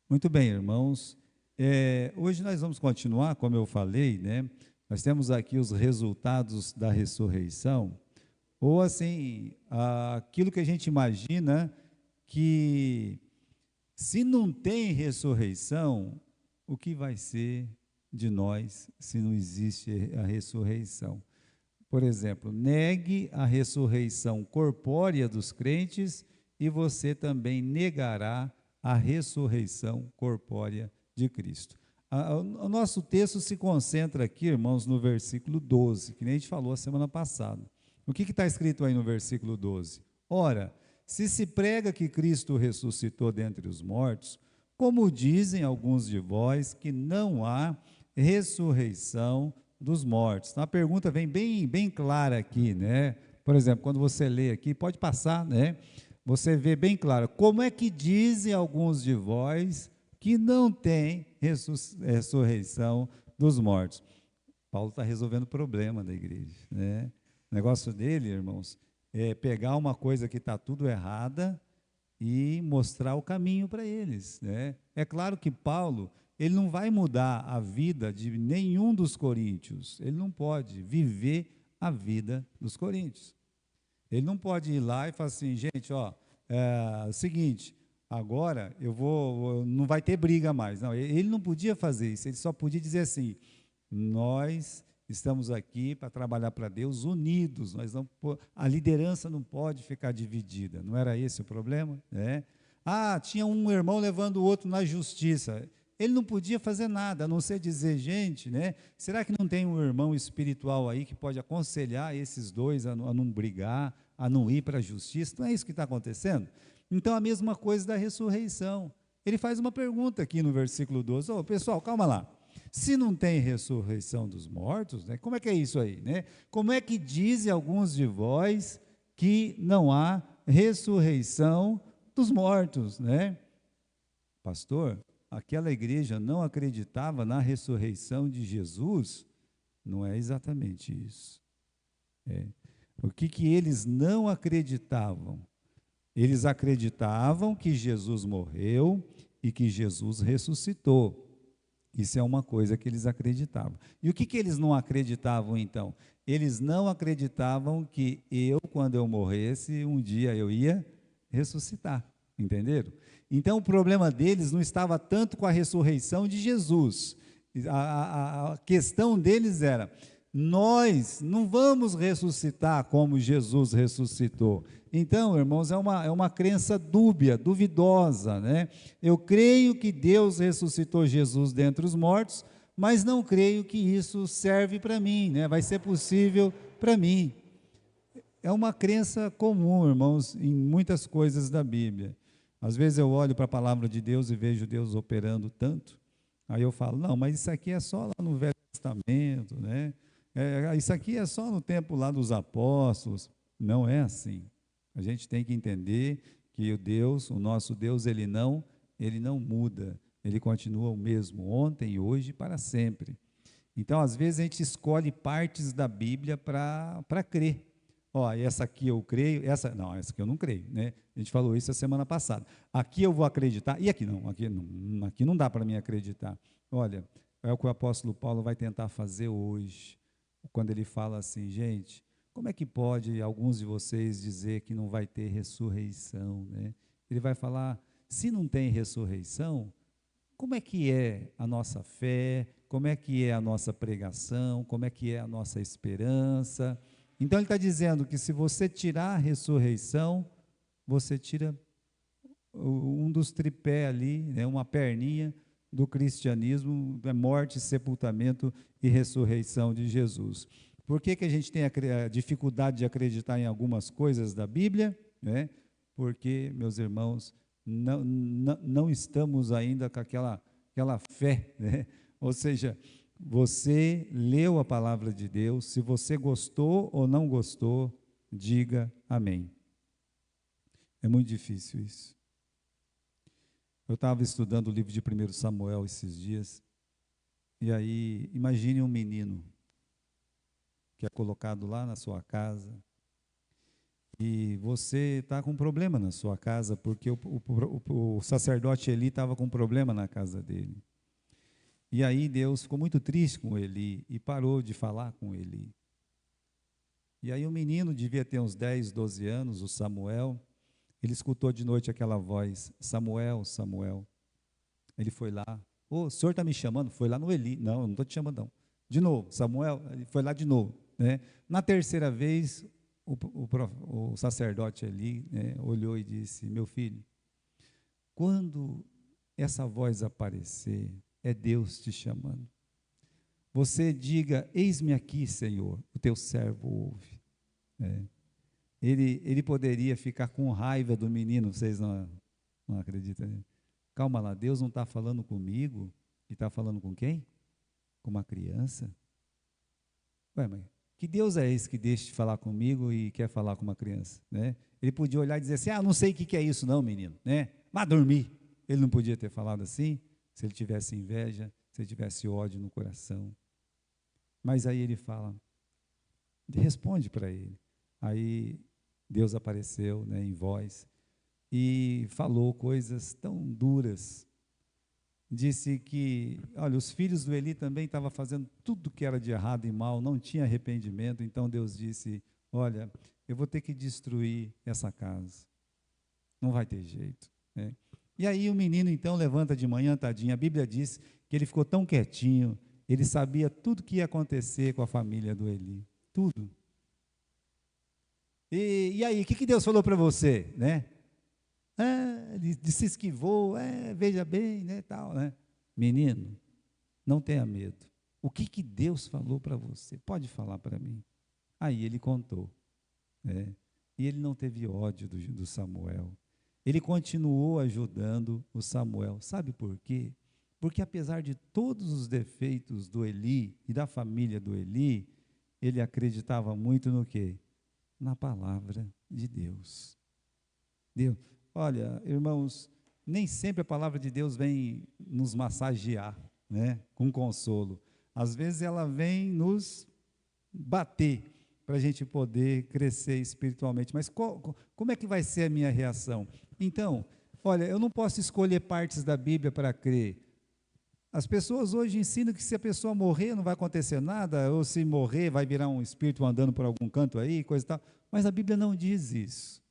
Muito bem, irmãos. Hoje nós vamos continuar, como eu falei, né? Nós temos aqui os resultados da ressurreição, ou assim, aquilo que a gente imagina que se não tem ressurreição, o que vai ser de nós se não existe a ressurreição? Por exemplo, negue a ressurreição corpórea dos crentes e você também negará a ressurreição corpórea de Cristo. O nosso texto se concentra aqui, irmãos, no versículo 12, que nem a gente falou a semana passada. O que está escrito aí no versículo 12? Ora, se prega que Cristo ressuscitou dentre os mortos, como dizem alguns de vós que não há ressurreição dos mortos. Então, a pergunta vem bem clara aqui, né? Por exemplo, quando você lê aqui, pode passar, né? Você vê bem claro, como é que dizem alguns de vós que não tem ressurreição dos mortos? Paulo está resolvendo o problema da igreja, né? O negócio dele, irmãos, é pegar uma coisa que está tudo errada e mostrar o caminho para eles, né? É claro que Paulo, ele não vai mudar a vida de nenhum dos coríntios, ele não pode viver a vida dos coríntios. Ele não pode ir lá e falar assim, gente, ó, é o seguinte, agora não vai ter briga mais. Não, ele não podia fazer isso, ele só podia dizer assim, nós estamos aqui para trabalhar para Deus unidos, a liderança não pode ficar dividida, não era esse o problema? Né? Tinha um irmão levando o outro na justiça, ele não podia fazer nada, a não ser dizer, gente, né? Será que não tem um irmão espiritual aí que pode aconselhar esses dois a não brigar, a não ir para a justiça? Não é isso que está acontecendo? Então, a mesma coisa da ressurreição. Ele faz uma pergunta aqui no versículo 12. Pessoal, calma lá. Se não tem ressurreição dos mortos, né, como é que é isso aí? Né? Como é que dizem alguns de vós que não há ressurreição dos mortos? Né? Pastor, aquela igreja não acreditava na ressurreição de Jesus? Não é exatamente isso. O que eles não acreditavam? Eles acreditavam que Jesus morreu e que Jesus ressuscitou. Isso é uma coisa que eles acreditavam. E o que eles não acreditavam então? Eles não acreditavam que quando eu morresse, um dia eu ia ressuscitar. Entenderam? Então o problema deles não estava tanto com a ressurreição de Jesus. A questão deles era: nós não vamos ressuscitar como Jesus ressuscitou. Então, irmãos, é uma crença dúbia, duvidosa, né? Eu creio que Deus ressuscitou Jesus dentre os mortos, mas não creio que isso serve para mim, né? Vai ser possível para mim. É uma crença comum, irmãos, em muitas coisas da Bíblia. Às vezes eu olho para a palavra de Deus e vejo Deus operando tanto, aí eu falo, não, mas isso aqui é só lá no Velho Testamento, né? Isso aqui é só no tempo lá dos apóstolos. Não é assim. A gente tem que entender que o nosso Deus, ele não muda. Ele continua o mesmo ontem, hoje e para sempre. Então, às vezes, a gente escolhe partes da Bíblia para crer. Essa aqui eu creio, essa aqui eu não creio, né? A gente falou isso a semana passada. Aqui eu vou acreditar, e aqui não dá para mim acreditar. Olha, é o que o apóstolo Paulo vai tentar fazer hoje, quando ele fala assim, gente, como é que pode alguns de vocês dizer que não vai ter ressurreição, né? Ele vai falar, se não tem ressurreição, como é que é a nossa fé, como é que é a nossa pregação, como é que é a nossa esperança. Então ele está dizendo que se você tirar a ressurreição, você tira um dos tripés ali, né, uma perninha do cristianismo, da morte, sepultamento e ressurreição de Jesus. Por que a gente tem a dificuldade de acreditar em algumas coisas da Bíblia? Né? Porque, meus irmãos, não estamos ainda com aquela fé, né? Ou seja, você leu a palavra de Deus, se você gostou ou não gostou, diga amém. É muito difícil isso. Eu estava estudando o livro de 1 Samuel esses dias, e aí, imagine um menino que é colocado lá na sua casa, E você está com problema na sua casa, porque o sacerdote Eli estava com problema na casa dele. E aí Deus ficou muito triste com Eli e parou de falar com Eli. E aí o menino devia ter uns 10, 12 anos, o Samuel, ele escutou de noite aquela voz, Samuel, Samuel. Ele foi lá, o senhor está me chamando? Foi lá no Eli. Não, eu não estou te chamando não. De novo, Samuel, ele foi lá de novo. Né? Na terceira vez, o sacerdote Eli, né, olhou e disse, meu filho, quando essa voz aparecer, é Deus te chamando. Você diga, eis-me aqui, Senhor, o teu servo ouve. Ele poderia ficar com raiva do menino, vocês não acreditam? Né? Calma lá, Deus não está falando comigo, e está falando com quem? Com uma criança? Ué, mas que Deus é esse que deixa de falar comigo e quer falar com uma criança? Né? Ele podia olhar e dizer assim, não sei o que é isso não, menino, né? Vá dormir. Ele não podia ter falado assim, se ele tivesse inveja, se ele tivesse ódio no coração. Mas aí ele fala, responde para ele. Aí Deus apareceu, né, em voz e falou coisas tão duras. Disse que, olha, os filhos do Eli também estavam fazendo tudo que era de errado e mal, não tinha arrependimento, então Deus disse, olha, eu vou ter que destruir essa casa, não vai ter jeito. Né? E aí o menino então levanta de manhã, tadinho, a Bíblia diz que ele ficou tão quietinho, ele sabia tudo que ia acontecer com a família do Eli, tudo. E aí, o que Deus falou para você, né? Ele se esquivou, veja bem, né, tal, né? Menino, não tenha medo. O que Deus falou para você? Pode falar para mim. Aí ele contou, né? E ele não teve ódio do Samuel. Ele continuou ajudando o Samuel. Sabe por quê? Porque apesar de todos os defeitos do Eli e da família do Eli, ele acreditava muito no quê? Na palavra de Deus. Deus. Olha, irmãos, nem sempre a palavra de Deus vem nos massagear, né, com consolo. Às vezes ela vem nos bater para a gente poder crescer espiritualmente. Mas como é que vai ser a minha reação? Então, olha, eu não posso escolher partes da Bíblia para crer. As pessoas hoje ensinam que se a pessoa morrer não vai acontecer nada, ou se morrer vai virar um espírito andando por algum canto aí, coisa e tal. Mas a Bíblia não diz isso.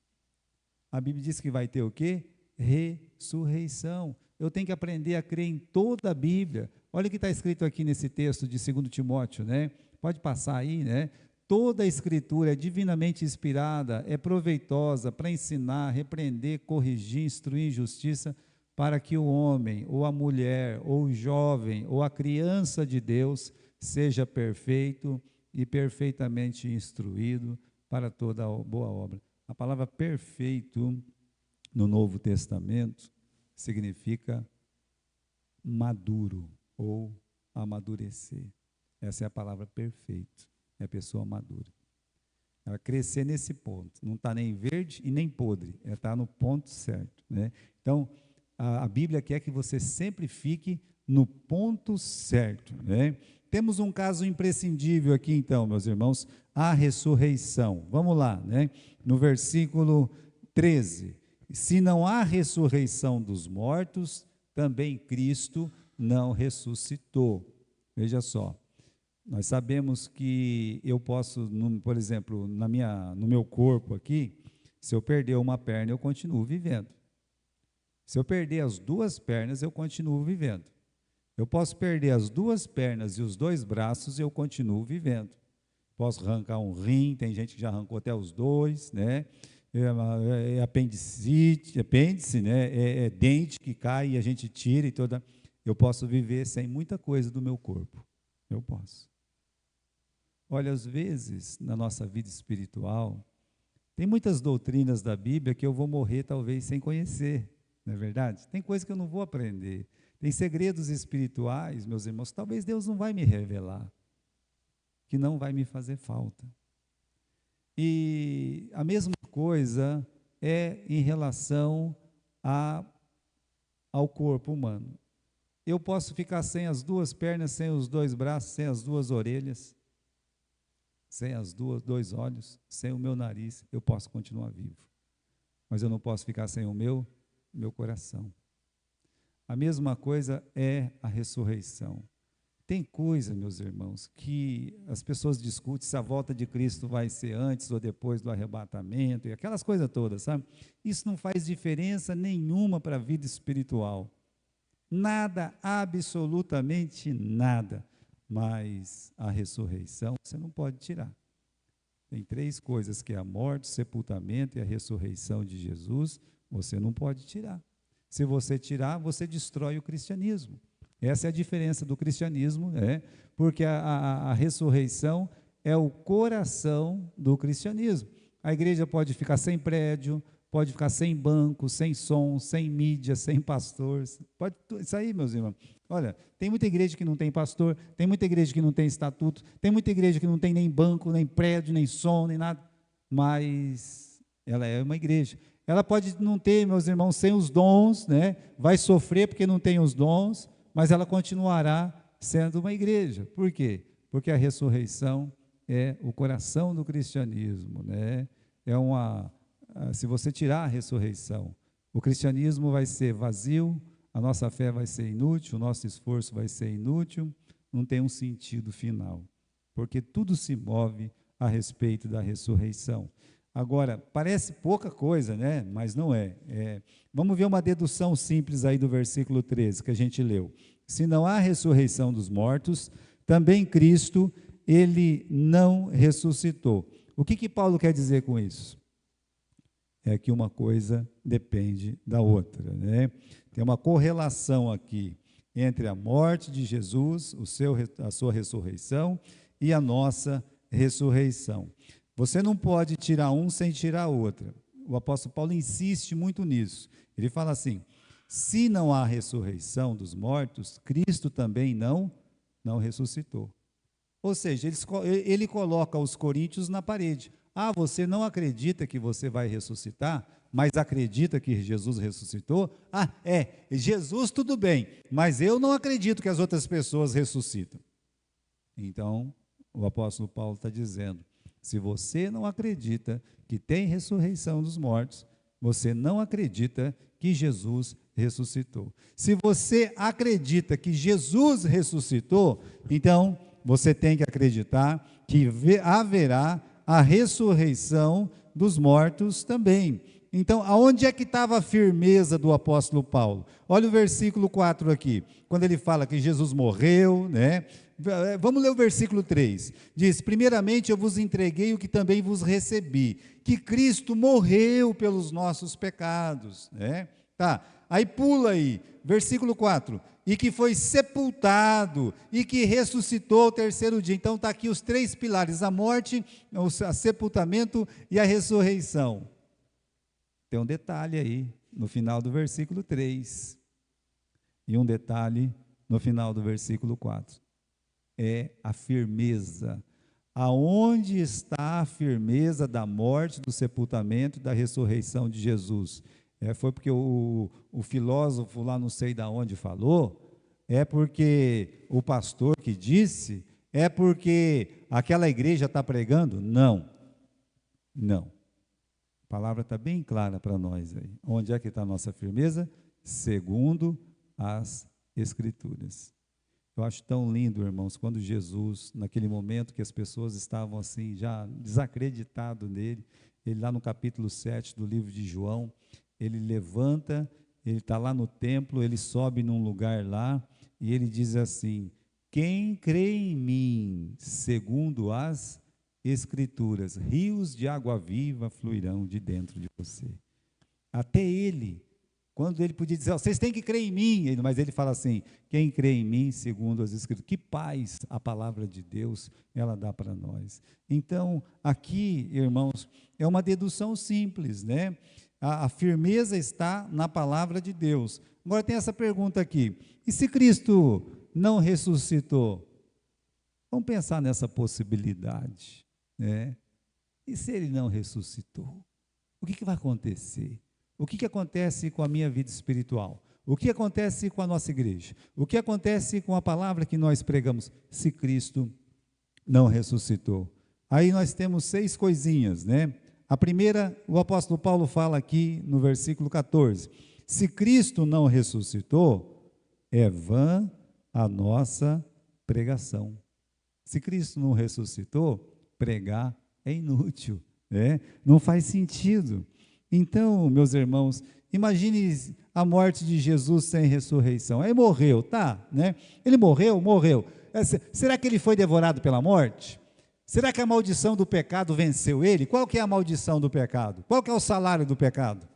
A Bíblia diz que vai ter o quê? Ressurreição. Eu tenho que aprender a crer em toda a Bíblia. Olha o que está escrito aqui nesse texto de 2 Timóteo, né? Pode passar aí, né? Toda a Escritura é divinamente inspirada, é proveitosa para ensinar, repreender, corrigir, instruir em justiça, para que o homem, ou a mulher, ou o jovem, ou a criança de Deus seja perfeito e perfeitamente instruído para toda boa obra. A palavra perfeito no Novo Testamento significa maduro ou amadurecer. Essa é a palavra perfeito, é a pessoa madura. Ela crescer nesse ponto, não está nem verde e nem podre, ela está no ponto certo. Né? Então, a Bíblia quer que você sempre fique no ponto certo. Né? Temos um caso imprescindível aqui, então, meus irmãos, a ressurreição. Vamos lá, né? No versículo 13. Se não há ressurreição dos mortos, também Cristo não ressuscitou. Veja só, nós sabemos que eu posso, por exemplo, no meu corpo aqui, se eu perder uma perna, eu continuo vivendo. Se eu perder as duas pernas, eu continuo vivendo. Eu posso perder as duas pernas e os dois braços e eu continuo vivendo. Posso arrancar um rim, tem gente que já arrancou até os dois, né? Apêndice, né? É dente que cai e a gente tira e toda. Eu posso viver sem muita coisa do meu corpo. Eu posso. Olha, às vezes, na nossa vida espiritual, tem muitas doutrinas da Bíblia que eu vou morrer talvez sem conhecer, não é verdade? Tem coisas que eu não vou aprender. Tem segredos espirituais, meus irmãos, talvez Deus não vai me revelar, que não vai me fazer falta. E a mesma coisa é em relação ao corpo humano. Eu posso ficar sem as duas pernas, sem os dois braços, sem as duas orelhas, sem dois olhos, sem o meu nariz, eu posso continuar vivo. Mas eu não posso ficar sem o meu coração. A mesma coisa é a ressurreição. Tem coisa, meus irmãos, que as pessoas discutem se a volta de Cristo vai ser antes ou depois do arrebatamento, e aquelas coisas todas, sabe? Isso não faz diferença nenhuma para a vida espiritual. Nada, absolutamente nada. Mas a ressurreição você não pode tirar. Tem três coisas, que é a morte, o sepultamento e a ressurreição de Jesus, você não pode tirar. Se você tirar, você destrói o cristianismo. Essa é a diferença do cristianismo, porque a ressurreição é o coração do cristianismo. A igreja pode ficar sem prédio, pode ficar sem banco, sem som, sem mídia, sem pastor, pode isso aí, meus irmãos. Olha, tem muita igreja que não tem pastor, tem muita igreja que não tem estatuto, tem muita igreja que não tem nem banco, nem prédio, nem som, nem nada, mas ela é uma igreja. Ela pode não ter, meus irmãos, sem os dons, vai sofrer porque não tem os dons, mas ela continuará sendo uma igreja. Por quê? Porque a ressurreição é o coração do cristianismo, se você tirar a ressurreição, o cristianismo vai ser vazio, a nossa fé vai ser inútil, o nosso esforço vai ser inútil, não tem um sentido final, porque tudo se move a respeito da ressurreição. Agora, parece pouca coisa, mas não é. Vamos ver uma dedução simples aí do versículo 13, que a gente leu. Se não há ressurreição dos mortos, também Cristo, ele não ressuscitou. O que Paulo quer dizer com isso? É que uma coisa depende da outra, Tem uma correlação aqui entre a morte de Jesus, a sua ressurreição e a nossa ressurreição. Você não pode tirar um sem tirar a outra. O apóstolo Paulo insiste muito nisso. Ele fala assim: se não há ressurreição dos mortos, Cristo também não ressuscitou. Ou seja, ele coloca os coríntios na parede. Você não acredita que você vai ressuscitar, mas acredita que Jesus ressuscitou? Jesus tudo bem, mas eu não acredito que as outras pessoas ressuscitam. Então, o apóstolo Paulo está dizendo, se você não acredita que tem ressurreição dos mortos, você não acredita que Jesus ressuscitou. Se você acredita que Jesus ressuscitou, então você tem que acreditar que haverá a ressurreição dos mortos também. Então, aonde é que estava a firmeza do apóstolo Paulo? Olha o versículo 4 aqui, quando ele fala que Jesus morreu, Vamos ler o versículo 3. Diz: primeiramente eu vos entreguei o que também vos recebi, que Cristo morreu pelos nossos pecados, Aí pula aí, versículo 4, e que foi sepultado, e que ressuscitou ao terceiro dia. Então está aqui os três pilares, a morte, o sepultamento e a ressurreição. Tem um detalhe aí, no final do versículo 3, e um detalhe no final do versículo 4, é a firmeza. Aonde está a firmeza da morte, do sepultamento e da ressurreição de Jesus? Foi porque o filósofo lá não sei de onde falou, porque o pastor que disse, porque aquela igreja está pregando? Não. A palavra está bem clara para nós aí. Onde é que está a nossa firmeza? Segundo as Escrituras. Eu acho tão lindo, irmãos, quando Jesus, naquele momento que as pessoas estavam assim, já desacreditado nele, ele lá no capítulo 7 do livro de João, ele levanta, ele está lá no templo, ele sobe num lugar lá, e ele diz assim: quem crê em mim, segundo as Escrituras, rios de água viva fluirão de dentro de você. Até ele, quando ele podia dizer, vocês têm que crer em mim, mas ele fala assim: quem crê em mim, segundo as Escrituras. Que paz a palavra de Deus, ela dá para nós. Então, aqui, irmãos, é uma dedução simples, A firmeza está na palavra de Deus. Agora tem essa pergunta aqui: e se Cristo não ressuscitou? Vamos pensar nessa possibilidade, E se ele não ressuscitou? O que vai acontecer? O que acontece com a minha vida espiritual? O que acontece com a nossa igreja? O que acontece com a palavra que nós pregamos, se Cristo não ressuscitou? Aí nós temos 6 coisinhas, né? A primeira, o apóstolo Paulo fala aqui no versículo 14: se Cristo não ressuscitou, é vã a nossa pregação. Se Cristo não ressuscitou, pregar é inútil, né? Não faz sentido. Então, meus irmãos, imagine a morte de Jesus sem ressurreição. Aí morreu, tá, né? Ele morreu, morreu. Será que ele foi devorado pela morte? Será que a maldição do pecado venceu ele? Qual que é a maldição do pecado? Qual que é o salário do pecado?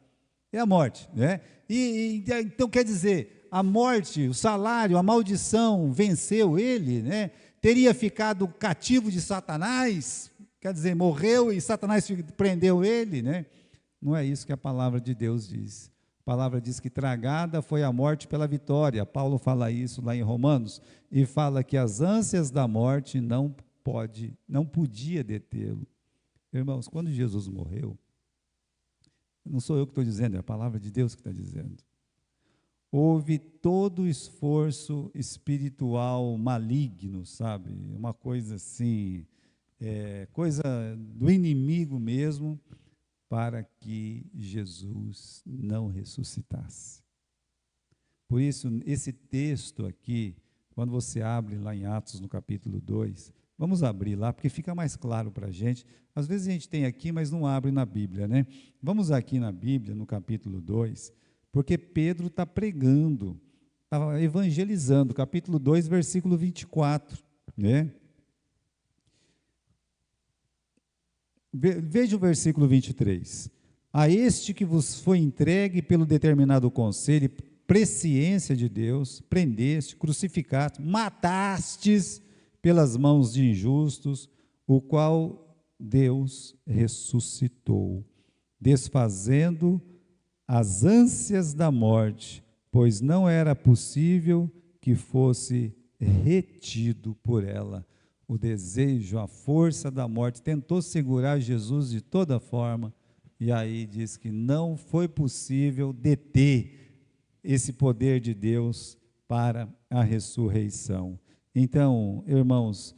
É a morte, né? Então quer dizer, a morte, o salário, a maldição venceu ele, né? Teria ficado cativo de Satanás? Quer dizer, morreu e Satanás prendeu ele, né? Não é isso que a palavra de Deus diz. A palavra diz que tragada foi a morte pela vitória. Paulo fala isso lá em Romanos, e fala que as ânsias da morte não podia detê-lo. Irmãos, quando Jesus morreu, não sou eu que estou dizendo, é a palavra de Deus que está dizendo. Houve todo o esforço espiritual maligno, sabe? Uma coisa assim, coisa do inimigo mesmo, para que Jesus não ressuscitasse. Por isso, esse texto aqui, quando você abre lá em Atos, no capítulo 2, vamos abrir lá, porque fica mais claro para a gente. Às vezes a gente tem aqui, mas não abre na Bíblia, né? Vamos aqui na Bíblia, no capítulo 2, porque Pedro está pregando, está evangelizando, capítulo 2, versículo 24, né? Veja o versículo 23. A este que vos foi entregue pelo determinado conselho e presciência de Deus, prendeste, crucificaste, matastes pelas mãos de injustos, o qual Deus ressuscitou, desfazendo as ânsias da morte, pois não era possível que fosse retido por ela. O desejo, a força da morte tentou segurar Jesus de toda forma, e aí diz que não foi possível deter esse poder de Deus para a ressurreição. Então, irmãos,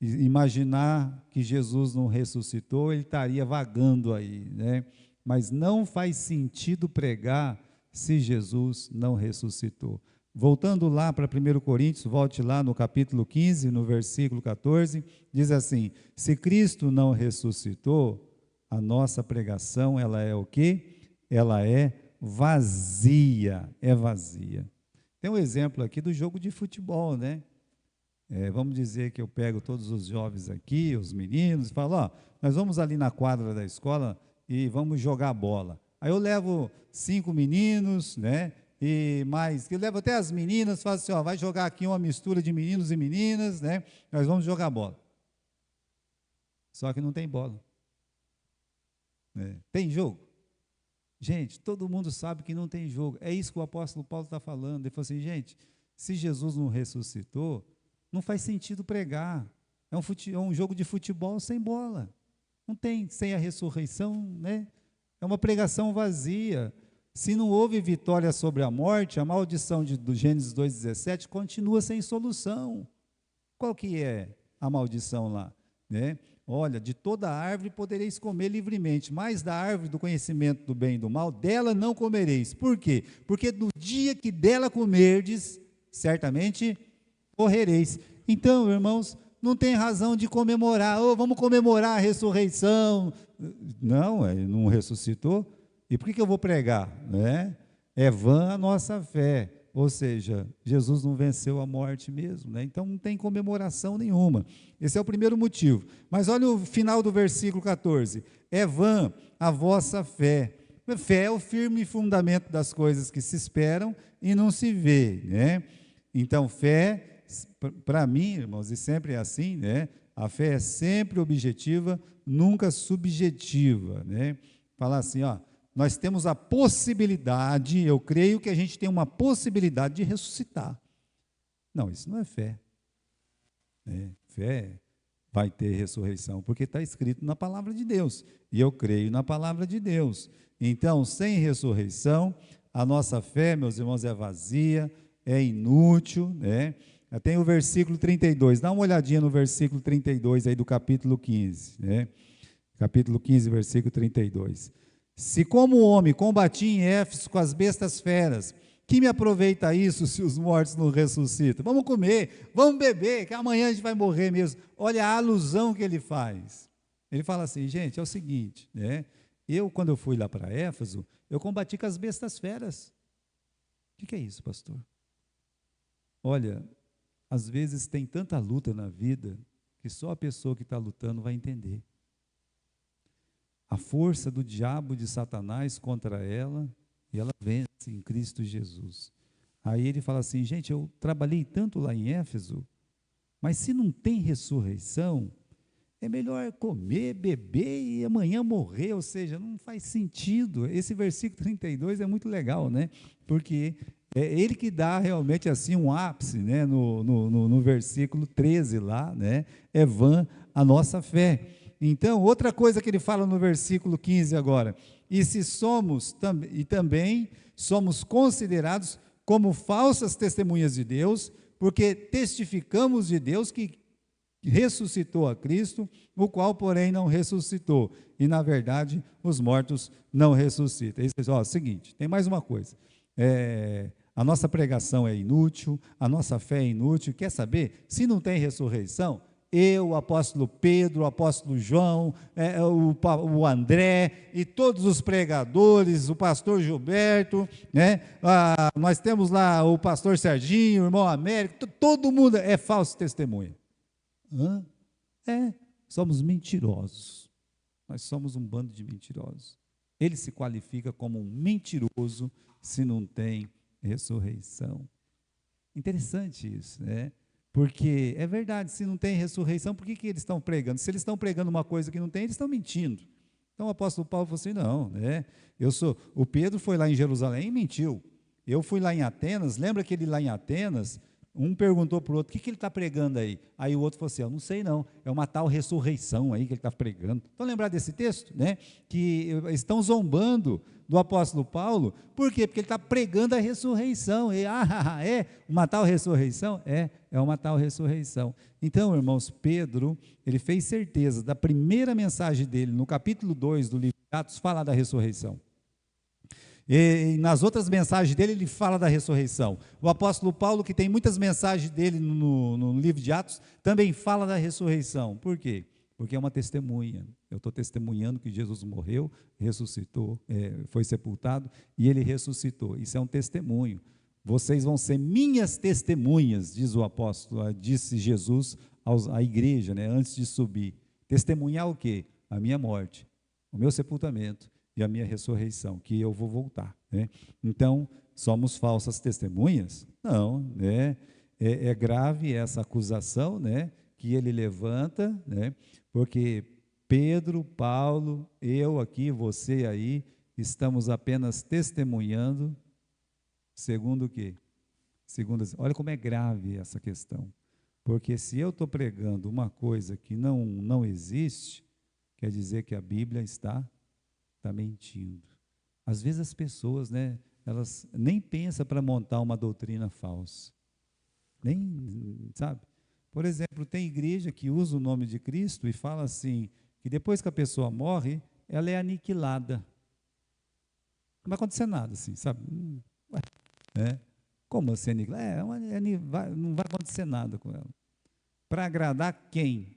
imaginar que Jesus não ressuscitou, ele estaria vagando aí, né? Mas não faz sentido pregar se Jesus não ressuscitou. Voltando lá para 1 Coríntios, volte lá no capítulo 15, no versículo 14, diz assim: se Cristo não ressuscitou, a nossa pregação, ela é o quê? Ela é vazia, é vazia. Tem um exemplo aqui do jogo de futebol, né? Vamos dizer que eu pego todos os jovens aqui, os meninos, e falo, nós vamos ali na quadra da escola e vamos jogar bola. Aí eu levo 5 meninos, né? E mais, eu levo até as meninas, falo assim, vai jogar aqui uma mistura de meninos e meninas, né? Nós vamos jogar bola. Só que não tem bola. Tem jogo? Gente, todo mundo sabe que não tem jogo. É isso que o apóstolo Paulo está falando. Ele falou assim, gente, se Jesus não ressuscitou, não faz sentido pregar. É um jogo de futebol sem bola. Não tem, sem a ressurreição, né? É uma pregação vazia. Se não houve vitória sobre a morte, a maldição do Gênesis 2,17 continua sem solução. Qual que é a maldição lá? Né? Olha, de toda árvore podereis comer livremente, mas da árvore do conhecimento do bem e do mal, dela não comereis. Por quê? Porque no dia que dela comerdes, certamente morrereis. Então, irmãos, não tem razão de comemorar, vamos comemorar a ressurreição. Não, ele não ressuscitou. E por que eu vou pregar? Né? É vã a nossa fé. Ou seja, Jesus não venceu a morte mesmo, né? Então não tem comemoração nenhuma. Esse é o primeiro motivo. Mas olha o final do versículo 14. É vã a vossa fé. Fé é o firme fundamento das coisas que se esperam e não se vê, né? Então fé, para mim, irmãos, e sempre é assim, né? A fé é sempre objetiva, nunca subjetiva, né? Falar assim, nós temos a possibilidade, eu creio que a gente tem uma possibilidade de ressuscitar. Não, isso não é fé. Fé vai ter ressurreição, porque está escrito na palavra de Deus, e eu creio na palavra de Deus. Então, sem ressurreição, a nossa fé, meus irmãos, é vazia, é inútil, né? Tem o versículo 32, dá uma olhadinha no versículo 32 aí do capítulo 15, né? Capítulo 15, versículo 32. Se como homem combati em Éfeso com as bestas feras, que me aproveita isso se os mortos não ressuscitam? Vamos comer, vamos beber, que amanhã a gente vai morrer mesmo. Olha a alusão que ele faz. Ele fala assim, gente, é o seguinte, né? Quando eu fui lá para Éfeso, eu combati com as bestas feras. O que é isso, pastor? Olha, às vezes tem tanta luta na vida que só a pessoa que está lutando vai entender. A força do diabo, de Satanás contra ela, e ela vence em Cristo Jesus. Aí ele fala assim, gente, eu trabalhei tanto lá em Éfeso, mas se não tem ressurreição, é melhor comer, beber e amanhã morrer, ou seja, não faz sentido. Esse versículo 32 é muito legal, né? Porque é ele que dá realmente assim um ápice, né? No versículo 13 lá, né? É vã a nossa fé. Então, outra coisa que ele fala no versículo 15 agora, e se somos, e também somos considerados como falsas testemunhas de Deus, porque testificamos de Deus que ressuscitou a Cristo, o qual, porém, não ressuscitou. E, na verdade, os mortos não ressuscitam. Isso, ó, seguinte, tem mais uma coisa. A nossa pregação é inútil, a nossa fé é inútil. Quer saber? Se não tem ressurreição, eu, o apóstolo Pedro, o apóstolo João, o André e todos os pregadores, o pastor Gilberto, né? Nós temos lá o pastor Serginho, o irmão Américo, todo mundo é falso testemunha. Somos mentirosos. Nós somos um bando de mentirosos. Ele se qualifica como um mentiroso se não tem ressurreição. Interessante isso, né? Porque é verdade, se não tem ressurreição, por que eles estão pregando? Se eles estão pregando uma coisa que não tem, eles estão mentindo. Então o apóstolo Paulo falou assim, não, né? O Pedro foi lá em Jerusalém e mentiu. Eu fui lá em Atenas, lembra que ele lá em Atenas, um perguntou para o outro, o que ele está pregando aí? Aí o outro falou assim, eu não sei não, é uma tal ressurreição aí que ele está pregando. Então lembrar desse texto, né? Que estão zombando do apóstolo Paulo, por quê? Porque ele está pregando a ressurreição, é uma tal ressurreição? É uma tal ressurreição. Então, irmãos, Pedro, ele fez certeza da primeira mensagem dele, no capítulo 2 do livro de Atos, fala da ressurreição. E nas outras mensagens dele, ele fala da ressurreição. O apóstolo Paulo, que tem muitas mensagens dele no livro de Atos, também fala da ressurreição. Por quê? Porque é uma testemunha. Eu estou testemunhando que Jesus morreu, ressuscitou, foi sepultado e ele ressuscitou. Isso é um testemunho. Vocês vão ser minhas testemunhas, diz o apóstolo, disse Jesus à igreja, né, antes de subir. Testemunhar o quê? A minha morte, o meu sepultamento e a minha ressurreição, que eu vou voltar, né? Então, somos falsas testemunhas? Não, né? É grave essa acusação, né, que ele levanta, né? Porque Pedro, Paulo, eu aqui, você aí, estamos apenas testemunhando, segundo o quê? Olha como é grave essa questão. Porque se eu estou pregando uma coisa que não existe, quer dizer que a Bíblia está mentindo. Às vezes as pessoas, né, elas nem pensam para montar uma doutrina falsa. Nem, sabe? Por exemplo, tem igreja que usa o nome de Cristo e fala assim, que depois que a pessoa morre, ela é aniquilada. Não vai acontecer nada assim, sabe? Como assim aniquilada? Não vai acontecer nada com ela. Para agradar quem?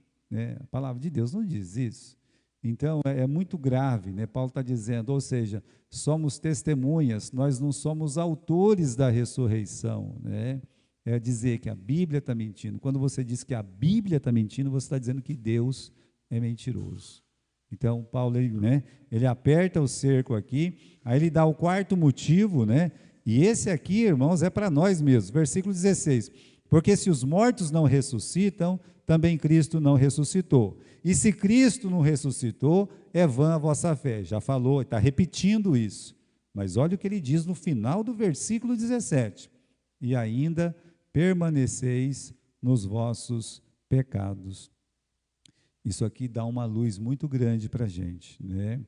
A palavra de Deus não diz isso. Então, é muito grave, né? Paulo está dizendo, ou seja, somos testemunhas, nós não somos autores da ressurreição, né? É dizer que a Bíblia está mentindo. Quando você diz que a Bíblia está mentindo, você está dizendo que Deus é mentiroso. Então, Paulo, ele aperta o cerco aqui, aí ele dá o quarto motivo, né? E esse aqui, irmãos, é para nós mesmos. Versículo 16. Porque se os mortos não ressuscitam, também Cristo não ressuscitou. E se Cristo não ressuscitou, é vã a vossa fé. Já falou, está repetindo isso. Mas olha o que ele diz no final do versículo 17. E ainda permaneceis nos vossos pecados. Isso aqui dá uma luz muito grande para a gente, né?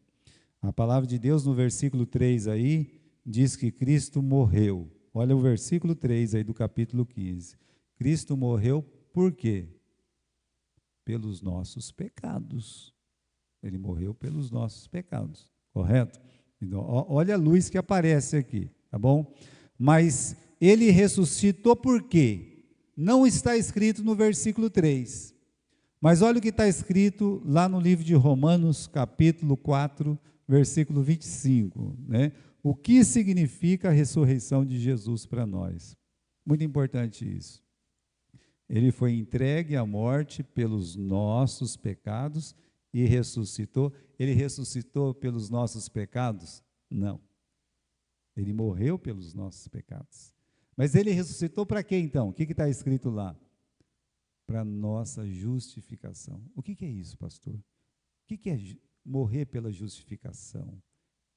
A palavra de Deus no versículo 3 aí, diz que Cristo morreu. Olha o versículo 3 aí do capítulo 15. Cristo morreu por quê? Pelos nossos pecados. Ele morreu pelos nossos pecados, correto? Então, olha a luz que aparece aqui, tá bom? Mas ele ressuscitou por quê? Não está escrito no versículo 3. Mas olha o que está escrito lá no livro de Romanos, capítulo 4, versículo 25, né? O que significa a ressurreição de Jesus para nós? Muito importante isso. Ele foi entregue à morte pelos nossos pecados e ressuscitou. Ele ressuscitou pelos nossos pecados? Não. Ele morreu pelos nossos pecados. Mas ele ressuscitou para quê então? O que está escrito lá? Para nossa justificação. O que é isso, pastor? O que é morrer pela justificação?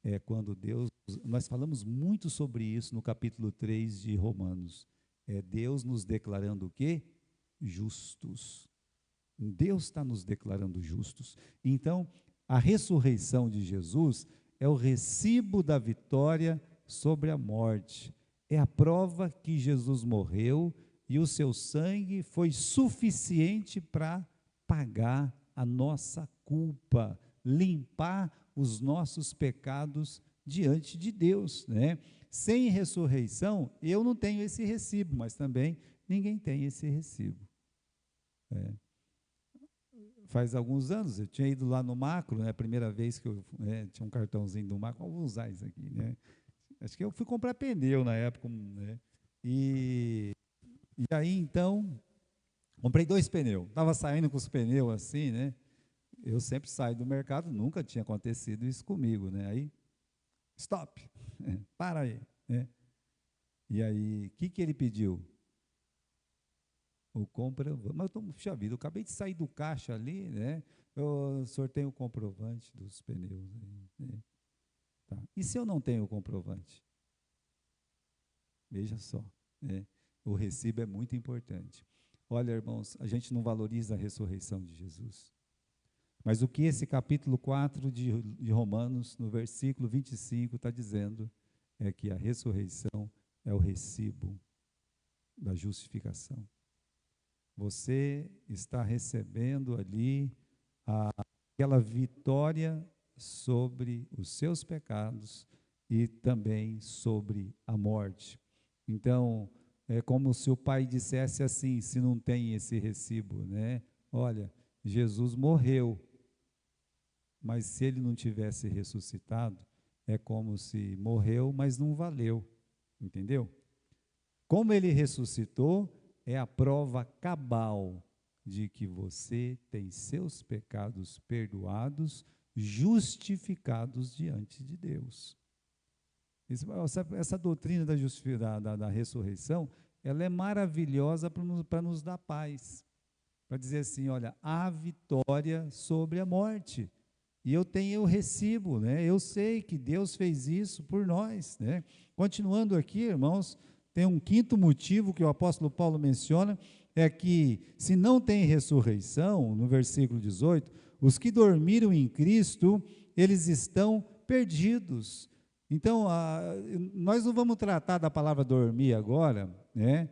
É quando Deus, nós falamos muito sobre isso no capítulo 3 de Romanos. É Deus nos declarando o quê? Justos. Deus está nos declarando justos. Então, a ressurreição de Jesus é o recibo da vitória sobre a morte. É a prova que Jesus morreu e o seu sangue foi suficiente para pagar a nossa culpa, limpar os nossos pecados diante de Deus, né? Sem ressurreição, eu não tenho esse recibo, mas também ninguém tem esse recibo. Faz alguns anos, eu tinha ido lá no Macro, né, a primeira vez que eu tinha um cartãozinho do Macro, vou usar isso aqui, né? Acho que eu fui comprar pneu na época, né? E aí, então, comprei 2 pneus. Estava saindo com os pneus assim, né? Eu sempre saio do mercado, nunca tinha acontecido isso comigo, né? Aí, stop, para aí, né? E aí, o que ele pediu? O comprovante. Mas puxa vida, eu acabei de sair do caixa ali, né? Eu sorteio o comprovante dos pneus. Né? Tá. E se eu não tenho o comprovante? Veja só, né? O recibo é muito importante. Olha, irmãos, a gente não valoriza a ressurreição de Jesus. Mas o que esse capítulo 4 de Romanos, no versículo 25, está dizendo é que a ressurreição é o recibo da justificação. Você está recebendo ali aquela vitória sobre os seus pecados e também sobre a morte. Então, é como se o pai dissesse assim, se não tem esse recibo, né? Olha, Jesus morreu, mas se ele não tivesse ressuscitado, é como se morreu, mas não valeu, entendeu? Como ele ressuscitou, é a prova cabal de que você tem seus pecados perdoados, justificados diante de Deus. Essa doutrina da ressurreição, ela é maravilhosa para nos dar paz, para dizer assim, olha, há vitória sobre a morte, e eu tenho o recibo, né? Eu sei que Deus fez isso por nós, né? Continuando aqui, irmãos, tem um quinto motivo que o apóstolo Paulo menciona, é que se não tem ressurreição, no versículo 18, os que dormiram em Cristo, eles estão perdidos. Então, nós não vamos tratar da palavra dormir agora, né?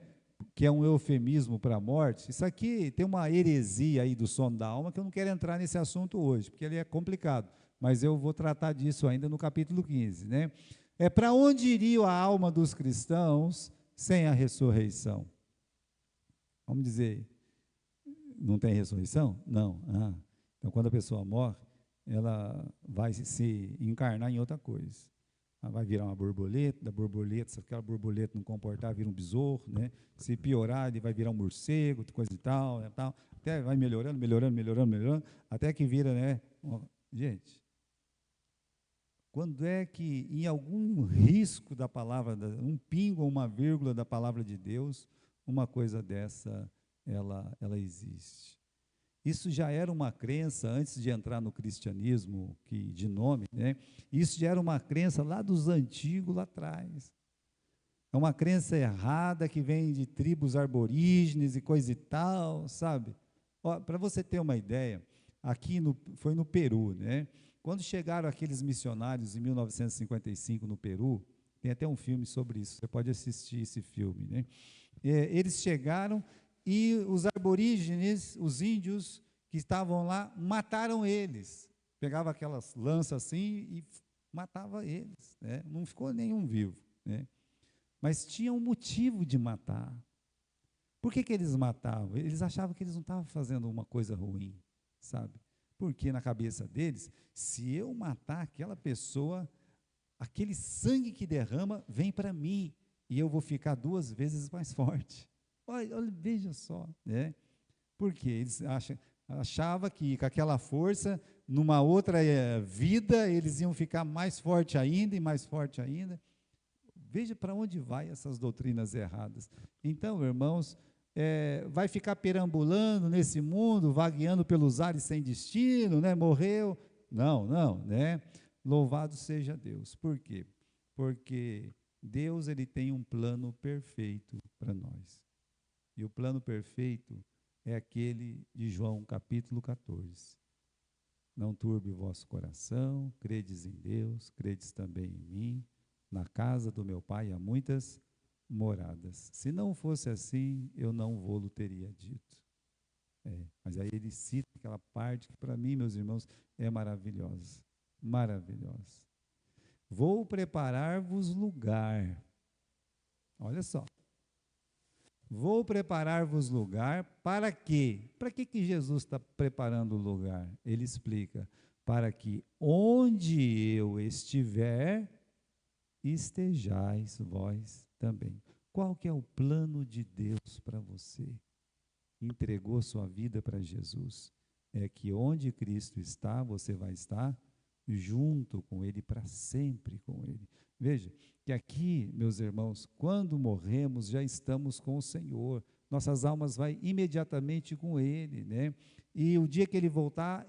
Que é um eufemismo para a morte. Isso aqui tem uma heresia aí do sono da alma, que eu não quero entrar nesse assunto hoje, porque ele é complicado, mas eu vou tratar disso ainda no capítulo 15, né? É para onde iria a alma dos cristãos sem a ressurreição? Vamos dizer, não tem ressurreição? Não. Então, quando a pessoa morre, ela vai se encarnar em outra coisa. Ela vai virar uma borboleta, da borboleta, se aquela borboleta não comportar, vira um besouro, né? Se piorar, ele vai virar um morcego, coisa e tal, né, tal. Até vai melhorando, até que vira, né? Gente, quando é que, em algum risco da palavra, um pingo ou uma vírgula da palavra de Deus, uma coisa dessa, ela existe? Isso já era uma crença, antes de entrar no cristianismo, de nome, né? Isso já era uma crença lá dos antigos, lá atrás. É uma crença errada que vem de tribos arborígenes e coisa e tal, sabe? Para você ter uma ideia, foi no Peru, né? Quando chegaram aqueles missionários em 1955 no Peru, Tem até um filme sobre isso, você pode assistir esse filme, né? Eles chegaram e os aborígenes, os índios que estavam lá, mataram eles. Pegava aquelas lanças assim e matava eles, né? Não ficou nenhum vivo, né? Mas tinha um motivo de matar. Por que eles matavam? Eles achavam que eles não estavam fazendo uma coisa ruim, sabe? Porque na cabeça deles, se eu matar aquela pessoa, aquele sangue que derrama vem para mim e eu vou ficar 2 vezes mais forte. Olha, veja só, né? Porque eles achavam que com aquela força, numa outra vida, eles iam ficar mais forte ainda e mais forte ainda. Veja para onde vai essas doutrinas erradas. Então, irmãos, vai ficar perambulando nesse mundo, vagueando pelos ares sem destino, né? Morreu. Não, né? Louvado seja Deus. Por quê? Porque Deus, ele tem um plano perfeito para nós. E o plano perfeito é aquele de João capítulo 14. Não turbe o vosso coração, credes em Deus, credes também em mim. Na casa do meu pai há muitas moradas. Se não fosse assim, eu não vou-lo teria dito. Mas aí ele cita aquela parte que para mim, meus irmãos, é maravilhosa. Maravilhosa. Vou preparar-vos lugar. Olha só. Vou preparar-vos lugar para quê? Para que Jesus está preparando o lugar? Ele explica, para que onde eu estiver, estejais vós também. Qual que é o plano de Deus para você? Entregou sua vida para Jesus. É que onde Cristo está, você vai estar junto com Ele, para sempre com Ele. Veja, que aqui, meus irmãos, quando morremos, já estamos com o Senhor. Nossas almas vão imediatamente com Ele, né? E o dia que Ele voltar,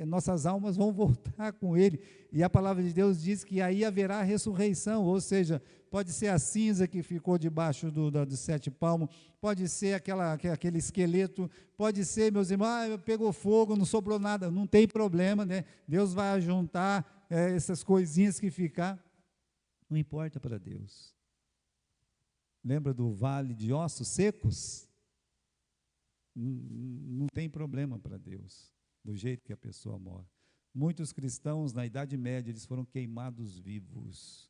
nossas almas vão voltar com Ele. E a palavra de Deus diz que aí haverá ressurreição, ou seja, pode ser a cinza que ficou debaixo dos 7 palmos, pode ser aquele esqueleto, pode ser, meus irmãos, pegou fogo, não sobrou nada, não tem problema, né? Deus vai juntar essas coisinhas que ficar, não importa para Deus. Lembra do vale de ossos secos? Não tem problema para Deus, do jeito que a pessoa morre. Muitos cristãos, na Idade Média, eles foram queimados vivos,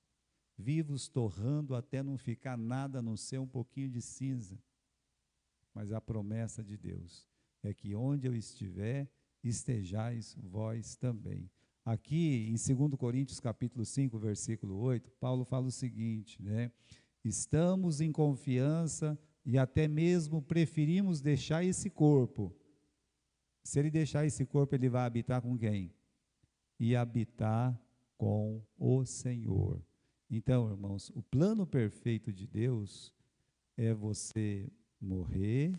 torrando até não ficar nada, a não ser um pouquinho de cinza. Mas a promessa de Deus é que onde eu estiver, estejais vós também. Aqui, em 2 Coríntios, capítulo 5, versículo 8, Paulo fala o seguinte, né? Estamos em confiança e até mesmo preferimos deixar esse corpo. Se ele deixar esse corpo, ele vai habitar com quem? E habitar com o Senhor. Então, irmãos, o plano perfeito de Deus é você morrer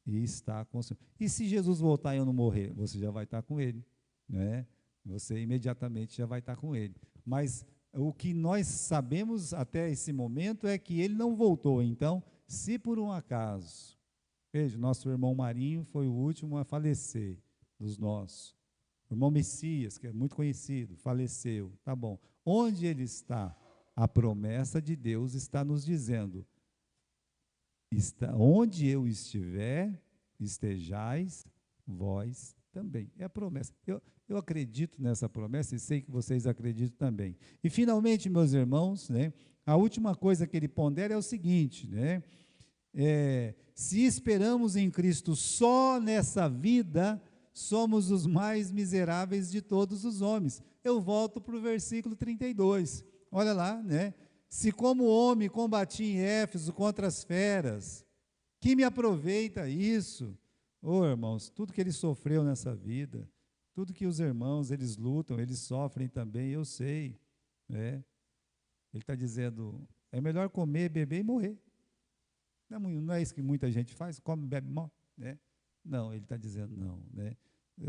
e estar com o Senhor. E se Jesus voltar e eu não morrer, você já vai estar com Ele, né? Você imediatamente já vai estar com Ele. Mas o que nós sabemos até esse momento é que Ele não voltou. Então, se por um acaso, veja, nosso irmão Marinho foi o último a falecer dos nossos. O irmão Messias, que é muito conhecido, faleceu, tá bom. Onde ele está? A promessa de Deus está nos dizendo, onde eu estiver, estejais vós também. É a promessa. Eu acredito nessa promessa e sei que vocês acreditam também. E finalmente, meus irmãos, né, a última coisa que ele pondera é o seguinte, né? Se esperamos em Cristo só nessa vida, somos os mais miseráveis de todos os homens. Eu volto para o versículo 32. Olha lá, né? Se como homem combati em Éfeso contra as feras, que me aproveita isso? Irmãos, tudo que ele sofreu nessa vida, tudo que os irmãos, eles lutam, eles sofrem também, eu sei, né? Ele está dizendo, é melhor comer, beber e morrer. Não é isso que muita gente faz, come, bebe, morre, né? Não, ele está dizendo não, né?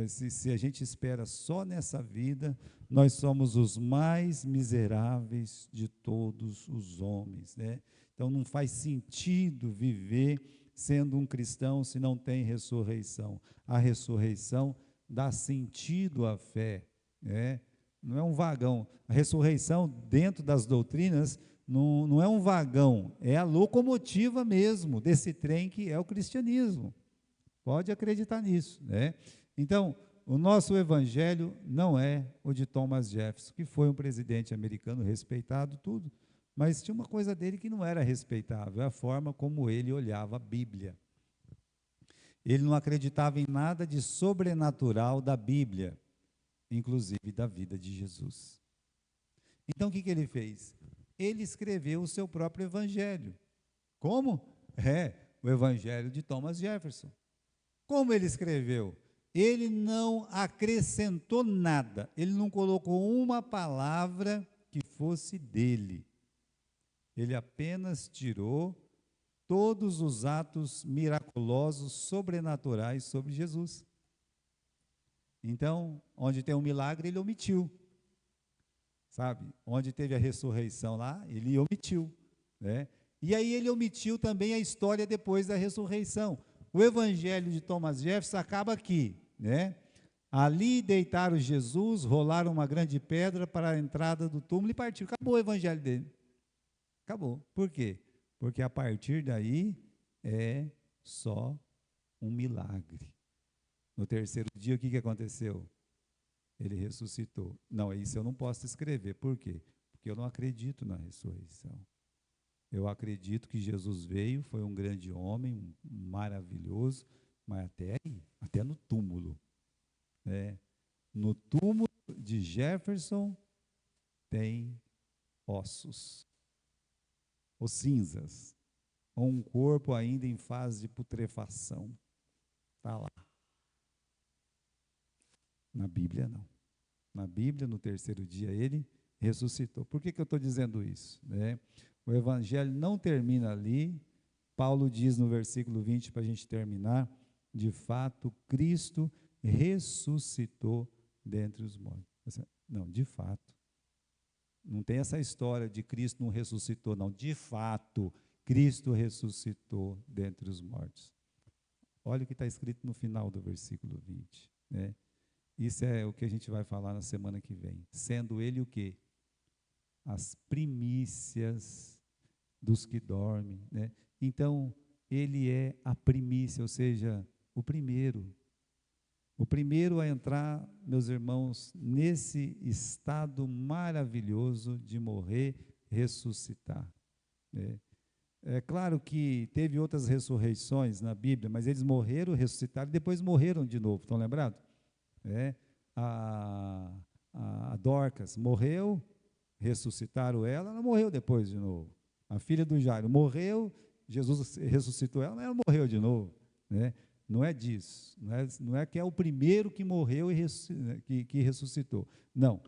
Se a gente espera só nessa vida, nós somos os mais miseráveis de todos os homens, né? Então não faz sentido viver sendo um cristão se não tem ressurreição. A ressurreição dá sentido à fé, né? Não é um vagão. A ressurreição, dentro das doutrinas, não é um vagão, é a locomotiva mesmo desse trem que é o cristianismo. Pode acreditar nisso, né? Então, o nosso evangelho não é o de Thomas Jefferson, que foi um presidente americano respeitado, tudo, mas tinha uma coisa dele que não era respeitável, a forma como ele olhava a Bíblia. Ele não acreditava em nada de sobrenatural da Bíblia, inclusive da vida de Jesus. Então, o que ele fez? Ele escreveu o seu próprio evangelho. Como? O evangelho de Thomas Jefferson. Como ele escreveu? Ele não acrescentou nada, ele não colocou uma palavra que fosse dele. Ele apenas tirou todos os atos miraculosos, sobrenaturais sobre Jesus. Então, onde tem um milagre, ele omitiu. Sabe? Onde teve a ressurreição lá, ele omitiu, né? E aí ele omitiu também a história depois da ressurreição. O evangelho de Thomas Jefferson acaba aqui, né? Ali deitaram Jesus, rolaram uma grande pedra para a entrada do túmulo e partiu. Acabou o evangelho dele. Acabou. Por quê? Porque a partir daí é só um milagre. No terceiro dia, o que aconteceu? Ele ressuscitou. Não, isso eu não posso escrever. Por quê? Porque eu não acredito na ressurreição. Eu acredito que Jesus veio, foi um grande homem, maravilhoso, mas até aí, até no túmulo. Né? No túmulo de Jefferson tem ossos, ou cinzas, ou um corpo ainda em fase de putrefação. Está lá. Na Bíblia, não. Na Bíblia, no terceiro dia, ele ressuscitou. Por que eu estou dizendo isso? Né? O Evangelho não termina ali. Paulo diz no versículo 20, para a gente terminar, de fato, Cristo ressuscitou dentre os mortos. Não, de fato. Não tem essa história de Cristo não ressuscitou, não. De fato, Cristo ressuscitou dentre os mortos. Olha o que está escrito no final do versículo 20, né? Isso é o que a gente vai falar na semana que vem. Sendo ele o quê? As primícias dos que dormem, né? Então, ele é a primícia, ou seja, o primeiro. O primeiro a entrar, meus irmãos, nesse estado maravilhoso de morrer, ressuscitar, né? É claro que teve outras ressurreições na Bíblia, mas eles morreram, ressuscitaram e depois morreram de novo, estão lembrados? A Dorcas morreu, ressuscitaram ela, ela morreu depois de novo. A filha do Jairo morreu, Jesus ressuscitou ela, mas ela morreu de novo, né? Não é disso, não é que é o primeiro que morreu e que ressuscitou. Não,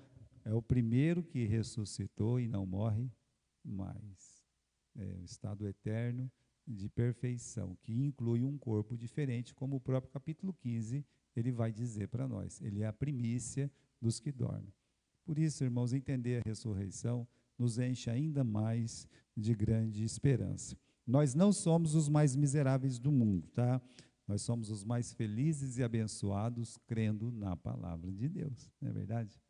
é o primeiro que ressuscitou e não morre mais. É o estado eterno de perfeição, que inclui um corpo diferente, como o próprio capítulo 15 ele vai dizer para nós. Ele é a primícia dos que dormem. Por isso, irmãos, entender a ressurreição nos enche ainda mais de grande esperança. Nós não somos os mais miseráveis do mundo, tá? Nós somos os mais felizes e abençoados crendo na palavra de Deus, não é verdade?